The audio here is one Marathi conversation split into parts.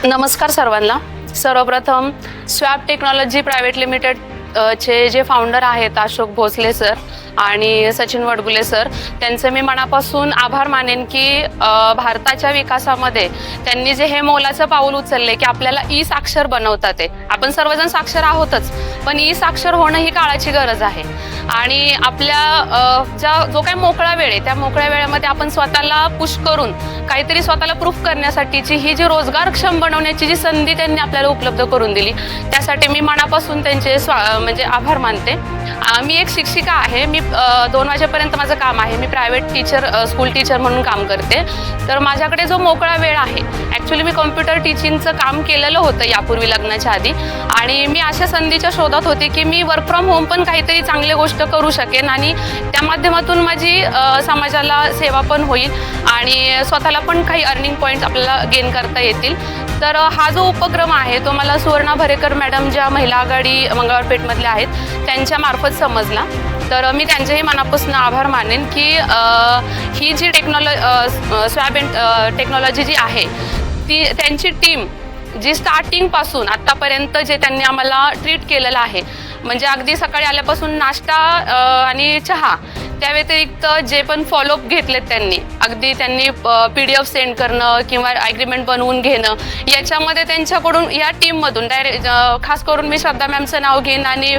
नमस्कार सर्वांना। सर्वप्रथम स्वॅप टेक्नॉलॉजी प्रायव्हेट लिमिटेड चे जे फाउंडर आहेत अशोक भोसले सर आणि सचिन वडगुले सर, त्यांचे मी मनापासून आभार मानेन की भारताच्या विकासामध्ये त्यांनी जे हे मोलाचं पाऊल उचलले की आपल्याला ई साक्षर बनवतात आहे। आपण सर्वजण साक्षर आहोतच, पण ई साक्षर होणं ही काळाची गरज आहे। आणि आपल्या जो काही मोकळा वेळ आहे त्या मोकळ्या वेळेमध्ये आपण स्वतःला पुश करून काहीतरी स्वतःला प्रूफ करण्यासाठीची ही जी रोजगारक्षम बनवण्याची जी संधी त्यांनी आपल्याला उपलब्ध करून दिली, त्यासाठी मी मनापासून त्यांचे म्हणजे आभार मानते। मी एक शिक्षिका आहे। मी 2 वाजेपर्यंत माझं काम आहे। मी प्रायव्हेट टीचर, स्कूल टीचर म्हणून काम करते। तर माझ्याकडे जो मोकळा वेळ आहे, ॲक्च्युली मी कॉम्प्युटर टीचिंगचं काम केलेलं होतं यापूर्वी लग्नाच्या आधी, आणि मी अशा संधीच्या शोधात होते की मी वर्क फ्रॉम होम पण काहीतरी चांगली गोष्ट करू शकेन आणि त्या माध्यमातून माझी समाजाला सेवा पण होईल आणि स्वतःला पण काही अर्निंग पॉईंट्स आपल्याला गेन करता येतील। तर हा जो उपक्रम आहे तो मला सुवर्णा भरेकर मॅडम ज्या महिला आघाडी मंगळवारपेठमधल्या आहेत त्यांच्या मार्फत समजला। तर मी त्यांचेही मनापासून आभार मानेन की ही जी स्वॅप टेक्नॉलॉजी जी आहे ती त्यांची टीम जी स्टार्टिंगपासून आत्तापर्यंत जे त्यांनी आम्हाला ट्रीट केलेलं आहे, म्हणजे अगदी सकाळी आल्यापासून नाश्ता आणि चहा, त्या व्यतिरिक्त जे पण फॉलोअप घेतलेत त्यांनी PDF सेंड करणं किंवा ॲग्रीमेंट बनवून घेणं, याच्यामध्ये त्यांच्याकडून या टीममधून खास करून मी श्रद्धा मॅमचं नाव घेईन आणि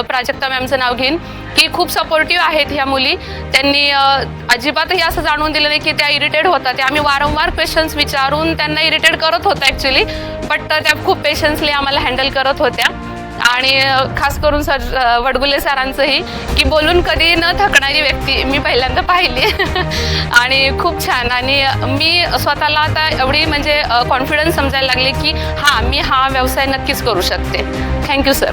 प्राजक्ता मॅमचं नाव घेईन की खूप सपोर्टिव्ह आहेत ह्या मुली। त्यांनी अजिबातही असं जाणून दिलं नाही की त्या इरिटेट होतात। त्या आम्ही वारंवार क्वेश्चन्स विचारून त्यांना इरिटेट करत होतो ॲक्च्युली, बट त्या खूप पेशन्सली आम्हाला हँडल करत होत्या। आणि खास करून वडगुले सरांचंही की बोलून कधी न थकणारी व्यक्ती मी पहिल्यांदा पाहिली आणि खूप छान। आणि मी स्वतःला आता एवढी म्हणजे कॉन्फिडन्स समजायला लागले की मी हा व्यवसाय नक्कीच करू शकते। Thank you sir.